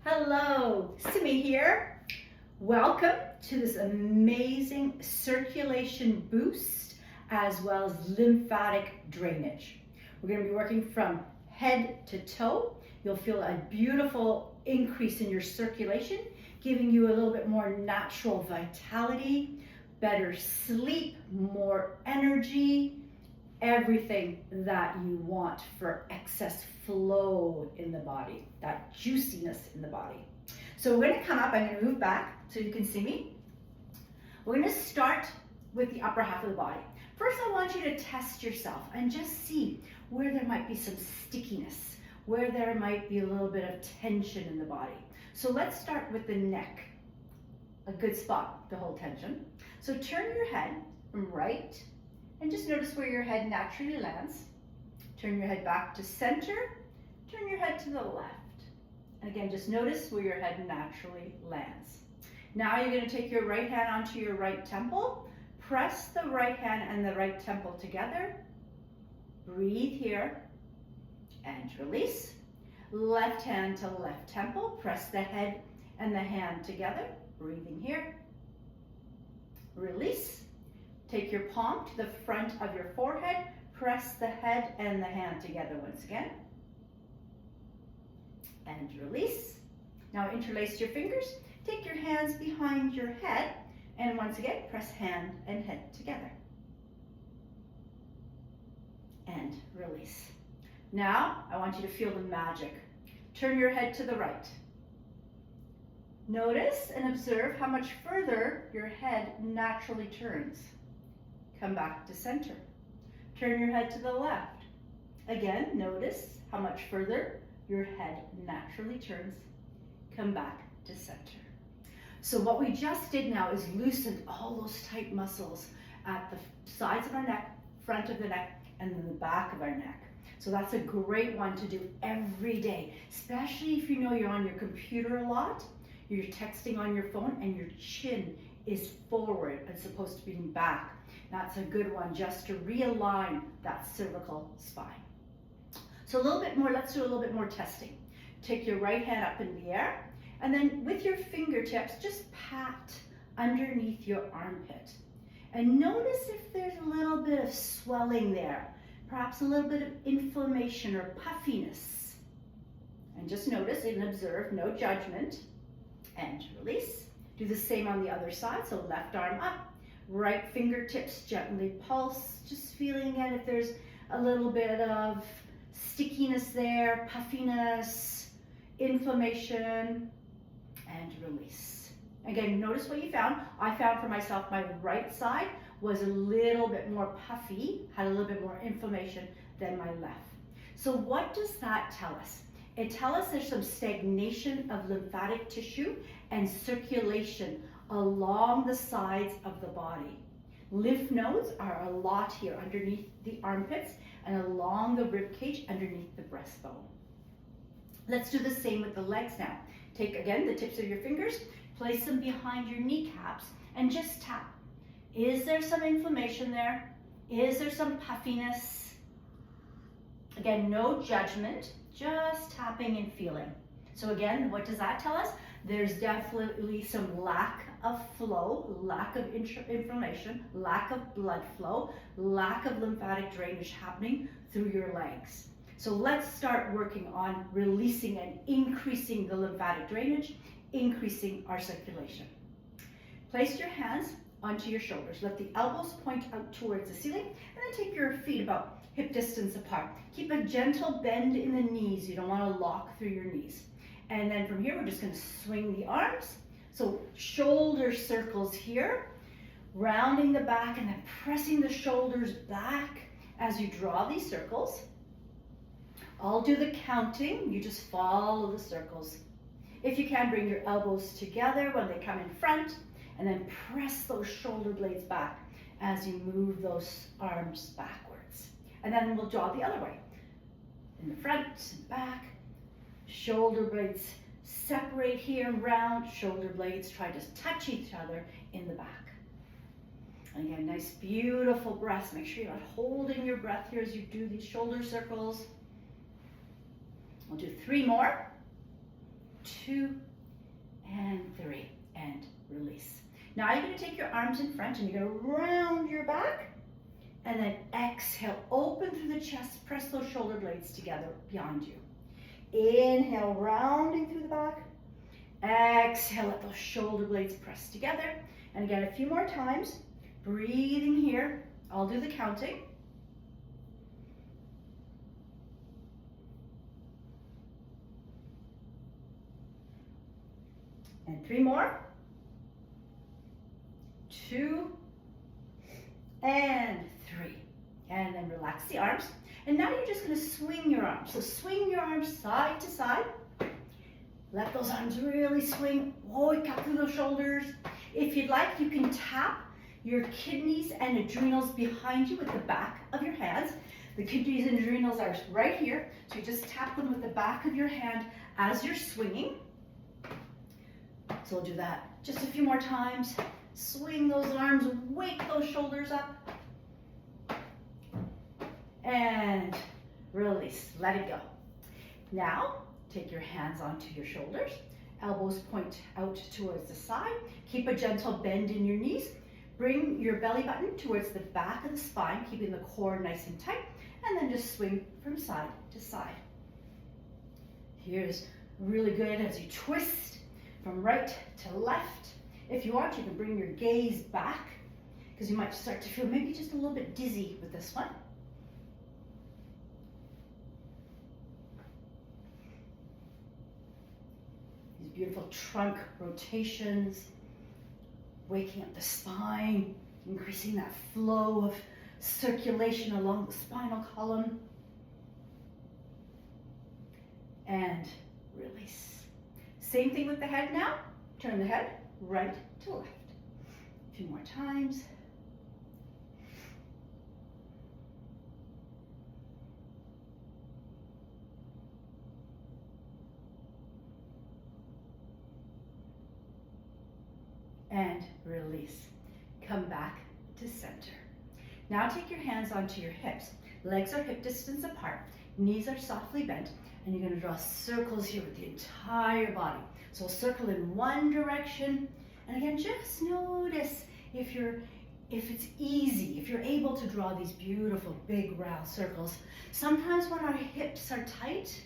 Hello, Simi here. Welcome to this amazing circulation boost as well as lymphatic drainage. We're going to be working from head to toe. You'll feel a beautiful increase in your circulation, giving you a little bit more natural vitality, better sleep, more energy, everything that you want for excess flow in the body, that juiciness in the body. So we're going to come up, I'm going to move back so you can see me. We're going to start with the upper half of the body. First, I want you to test yourself and just see where there might be some stickiness, where there might be a little bit of tension in the body. So let's start with the neck, a good spot to hold tension. So turn your head from right and just notice where your head naturally lands. Turn your head back to center. Turn your head to the left. And again, just notice where your head naturally lands. Now you're going to take your right hand onto your right temple. Press the right hand and the right temple together. Breathe here and release. Left hand to left temple. Press the head and the hand together. Breathing here. Release. Take your palm to the front of your forehead. Press the head and the hand together once again. And release. Now interlace your fingers. Take your hands behind your head. And once again, press hand and head together. And release. Now, I want you to feel the magic. Turn your head to the right. Notice and observe how much further your head naturally turns. Come back to center. Turn your head to the left. Again, notice how much further your head naturally turns. Come back to center. So what we just did now is loosened all those tight muscles at the sides of our neck, front of the neck, and then the back of our neck. So that's a great one to do every day, especially if you know you're on your computer a lot, you're texting on your phone, and your chin is forward as opposed to being back. That's a good one just to realign that cervical spine. So a little bit more, let's do a little bit more testing. Take your right hand up in the air, and then with your fingertips, just pat underneath your armpit. And notice if there's a little bit of swelling there, perhaps a little bit of inflammation or puffiness. And just notice and observe, no judgment, and release. Do the same on the other side, so left arm up. Right fingertips gently pulse, just feeling it if there's a little bit of stickiness there, puffiness, inflammation, and release. Again, notice what you found. I found for myself my right side was a little bit more puffy, had a little bit more inflammation than my left. So what does that tell us? It tells us there's some stagnation of lymphatic tissue and circulation along the sides of the body. Lymph nodes are a lot here underneath the armpits and along the rib cage underneath the breastbone. Let's do the same with the legs now. Take again the tips of your fingers, place them behind your kneecaps and just tap. Is there some inflammation there? Is there some puffiness? Again, no judgment, just tapping and feeling. So again, what does that tell us? There's definitely some lack of flow, lack of inflammation, lack of blood flow, lack of lymphatic drainage happening through your legs. So let's start working on releasing and increasing the lymphatic drainage, increasing our circulation. Place your hands onto your shoulders. Let the elbows point out towards the ceiling, and then take your feet about hip distance apart. Keep a gentle bend in the knees. You don't want to lock through your knees. And then from here, we're just going to swing the arms. So shoulder circles here, rounding the back and then pressing the shoulders back as you draw these circles. I'll do the counting. You just follow the circles. If you can, bring your elbows together when they come in front, and then press those shoulder blades back as you move those arms backwards. And then we'll draw the other way. In the front and back. Shoulder blades separate here and round. Shoulder blades try to touch each other in the back. And again, nice, beautiful breaths. Make sure you're not holding your breath here as you do these shoulder circles. We'll do 3 more. 2, and 3, and release. Now you're going to take your arms in front and you're going to round your back, and then exhale, open through the chest, press those shoulder blades together behind you. Inhale, rounding through the back. Exhale, let those shoulder blades press together. And again, a few more times, breathing here. I'll do the counting. And 3 more. 2, and 3. And then relax the arms. And now you're just going to swing your arms. So swing your arms side to side. Let those arms really swing. Wake up through those shoulders. If you'd like, you can tap your kidneys and adrenals behind you with the back of your hands. The kidneys and adrenals are right here. So you just tap them with the back of your hand as you're swinging. So we'll do that just a few more times. Swing those arms, wake those shoulders up. And release, let it go. Now, take your hands onto your shoulders. Elbows point out towards the side. Keep a gentle bend in your knees. Bring your belly button towards the back of the spine, keeping the core nice and tight. And then just swing from side to side. Here's really good as you twist from right to left. If you want, you can bring your gaze back because you might start to feel maybe just a little bit dizzy with this one. These beautiful trunk rotations, waking up the spine, increasing that flow of circulation along the spinal column. And release. Same thing with the head now. Turn the head right to left. A few more times. And release. Come back to center. Now take your hands onto your hips. Legs are hip distance apart. Knees are softly bent. And you're going to draw circles here with the entire body. So circle in one direction. And again, just notice if it's easy, if you're able to draw these beautiful big round circles. Sometimes when our hips are tight,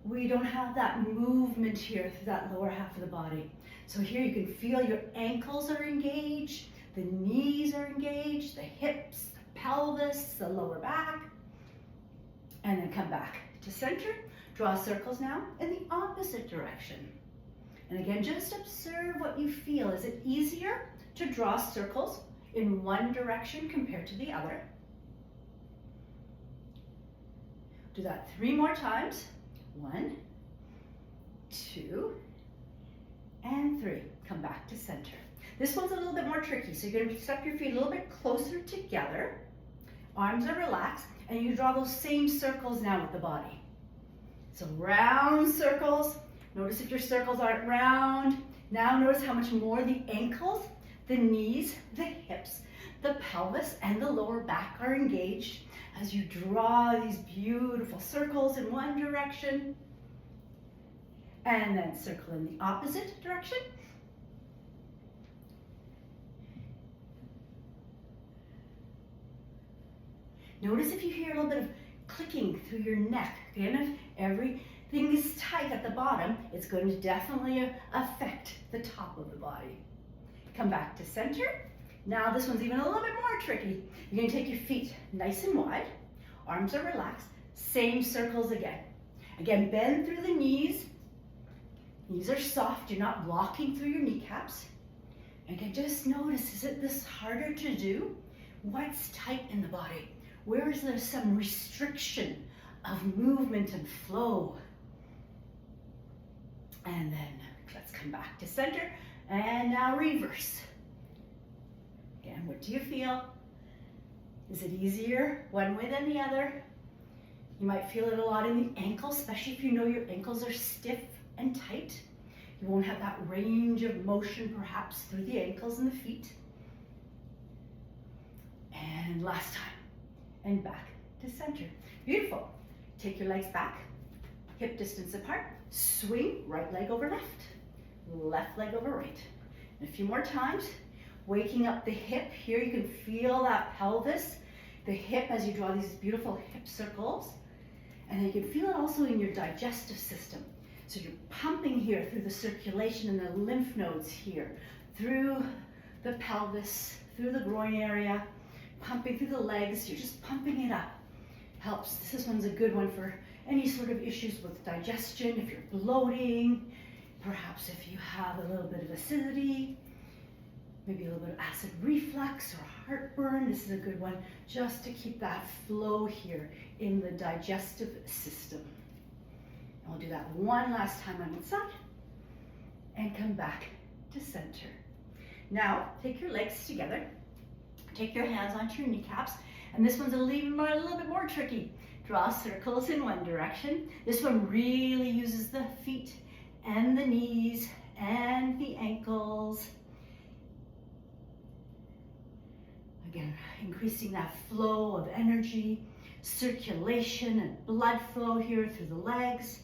we don't have that movement here through that lower half of the body. So here you can feel your ankles are engaged, the knees are engaged, the hips, the pelvis, the lower back. And then come back to center. Draw circles now in the opposite direction. And again, just observe what you feel. Is it easier to draw circles in one direction compared to the other? Do that 3 more times. 1, 2, and 3. Come back to center. This one's a little bit more tricky, so you're going to step your feet a little bit closer together. Arms are relaxed, and you draw those same circles now with the body. So round circles. Notice if your circles aren't round. Now notice how much more the ankles, the knees, the hips, the pelvis, and the lower back are engaged as you draw these beautiful circles in one direction. And then circle in the opposite direction. Notice if you hear a little bit of clicking through your neck. Again, if everything is tight at the bottom, it's going to definitely affect the top of the body. Come back to center. Now this one's even a little bit more tricky. You're going to take your feet nice and wide. Arms are relaxed. Same circles again. Again, bend through the knees. Knees are soft. You're not locking through your kneecaps. Again, just notice, is it this harder to do? What's tight in the body? Where is there some restriction of movement and flow? And then let's come back to center. And now reverse. Again, what do you feel? Is it easier one way than the other? You might feel it a lot in the ankles, especially if you know your ankles are stiff and tight. You won't have that range of motion perhaps through the ankles and the feet. And last time. And back to center. Beautiful. Take your legs back, hip distance apart. Swing right leg over left, left leg over right. And a few more times, waking up the hip. Here you can feel that pelvis, the hip as you draw these beautiful hip circles. And then you can feel it also in your digestive system. So you're pumping here through the circulation and the lymph nodes here, through the pelvis, through the groin area, pumping through the legs. You're just pumping it up. Helps. This one's a good one for any sort of issues with digestion, if you're bloating, perhaps if you have a little bit of acidity, maybe a little bit of acid reflux or heartburn. This is a good one just to keep that flow here in the digestive system. And we'll do that one last time on each side and come back to center. Now, take your legs together, take your hands onto your kneecaps, and this one's a little bit more tricky. Draw circles in one direction. This one really uses the feet and the knees and the ankles. Again, increasing that flow of energy, circulation and blood flow here through the legs.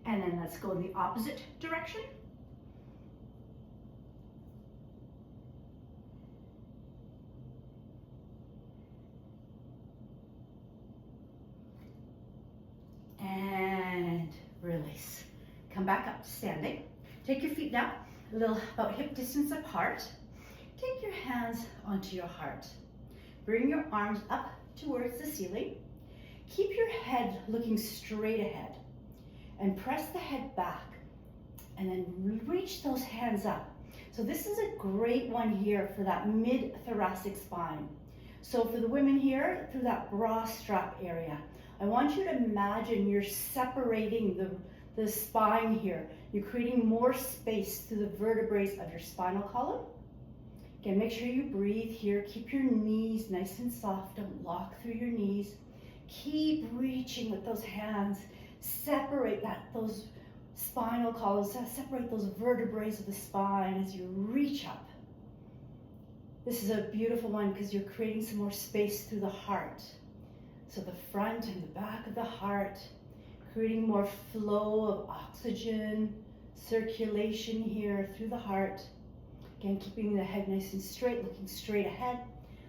And then let's go in the opposite direction. And release. Come back up to standing. Take your feet down, a little about hip distance apart. Take your hands onto your heart. Bring your arms up towards the ceiling. Keep your head looking straight ahead and press the head back and then reach those hands up. So this is a great one here for that mid-thoracic spine. So for the women here, through that bra strap area, I want you to imagine you're separating the spine here. You're creating more space through the vertebrae of your spinal column. Again, make sure you breathe here. Keep your knees nice and soft. Don't lock through your knees. Keep reaching with those hands. Separate those spinal columns. Separate those vertebrae of the spine as you reach up. This is a beautiful one because you're creating some more space through the heart. So the front and the back of the heart, creating more flow of oxygen, circulation here through the heart. Again, keeping the head nice and straight, looking straight ahead.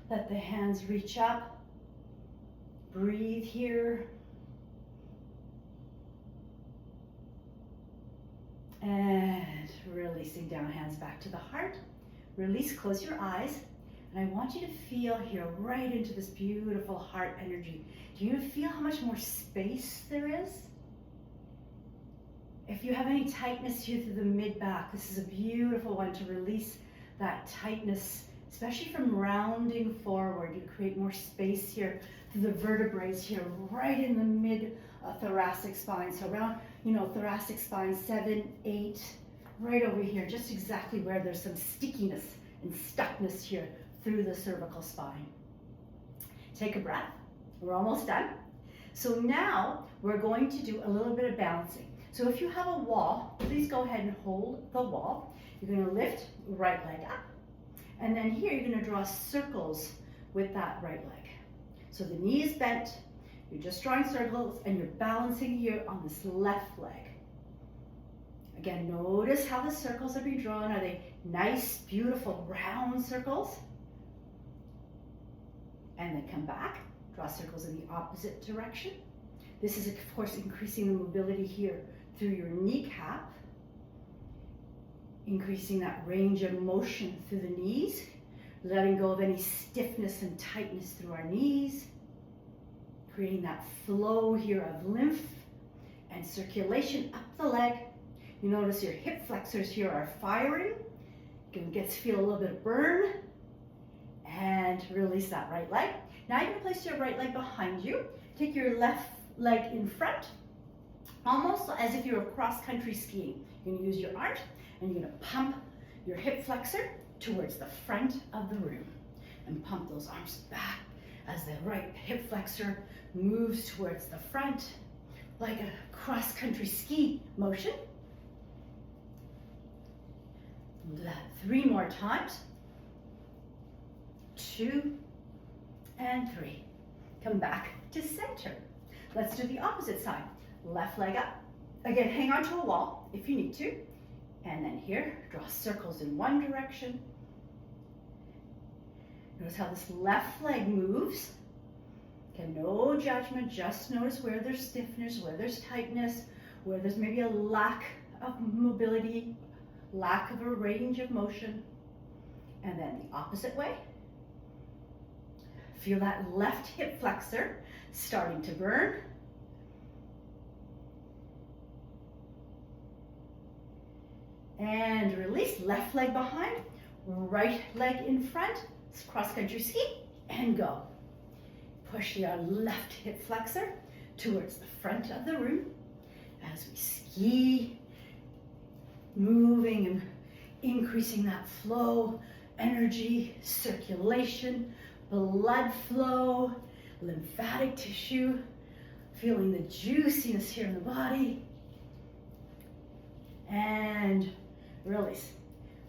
Let the hands reach up. Breathe here. And releasing down, hands back to the heart. Release, close your eyes. And I want you to feel here right into this beautiful heart energy. Do you feel how much more space there is? If you have any tightness here through the mid-back, this is a beautiful one to release that tightness, especially from rounding forward. You create more space here through the vertebrae here, right in the mid-thoracic spine. So around, thoracic spine 7, 8, right over here, just exactly where there's some stickiness and stuckness here through the cervical spine. Take a breath. We're almost done. So now we're going to do a little bit of balancing. So if you have a wall, please go ahead and hold the wall. You're going to lift right leg up. And then here you're going to draw circles with that right leg. So the knee is bent. You're just drawing circles and you're balancing here on this left leg. Again, notice how the circles are being drawn. Are they nice, beautiful, round circles? And then come back, draw circles in the opposite direction. This is, of course, increasing the mobility here through your kneecap, increasing that range of motion through the knees, letting go of any stiffness and tightness through our knees, creating that flow here of lymph and circulation up the leg. You notice your hip flexors here are firing. You can feel a little bit of burn. And release that right leg. Now you're going to place your right leg behind you. Take your left leg in front, almost as if you're cross-country skiing. You're going to use your arms and you're going to pump your hip flexor towards the front of the room. And pump those arms back as the right hip flexor moves towards the front like a cross-country ski motion. Do that 3 more times. 2 and 3. Come back to center. Let's do the opposite side. Left leg up. Again, hang on to a wall if you need to. And then here, draw circles in one direction. Notice how this left leg moves. Again, no judgment, just notice where there's stiffness, where there's tightness, where there's maybe a lack of mobility, lack of a range of motion. And then the opposite way. Feel that left hip flexor starting to burn. And release, left leg behind, right leg in front, cross-country ski, and go. Push your left hip flexor towards the front of the room as we ski, moving and increasing that flow, energy, circulation, blood flow, lymphatic tissue, feeling the juiciness here in the body. And release.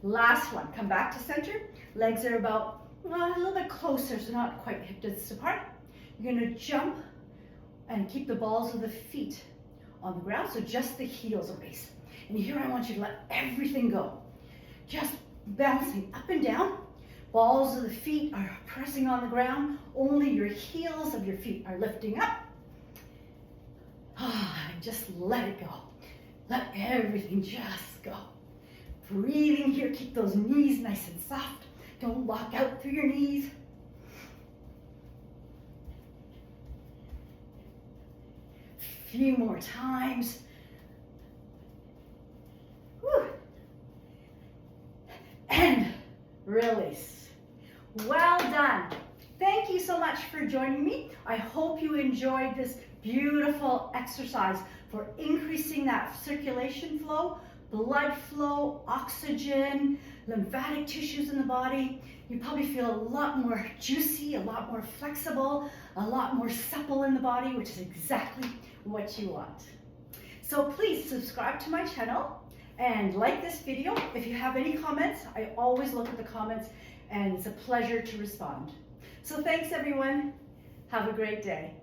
Last one, come back to center. Legs are about a little bit closer, so not quite hip distance apart. You're gonna jump and keep the balls of the feet on the ground, so just the heels erase. And here I want you to let everything go. Just bouncing up and down. Balls of the feet are pressing on the ground. Only your heels of your feet are lifting up. And just let it go. Let everything just go. Breathing here, keep those knees nice and soft. Don't lock out through your knees. Few more times. Whew. And release. Well done. Thank you so much for joining me. I hope you enjoyed this beautiful exercise for increasing that circulation flow, blood flow, oxygen, lymphatic tissues in the body. You probably feel a lot more juicy, a lot more flexible, a lot more supple in the body, which is exactly what you want. So please subscribe to my channel and like this video. If you have any comments, I always look at the comments and it's a pleasure to respond. So thanks everyone. Have a great day.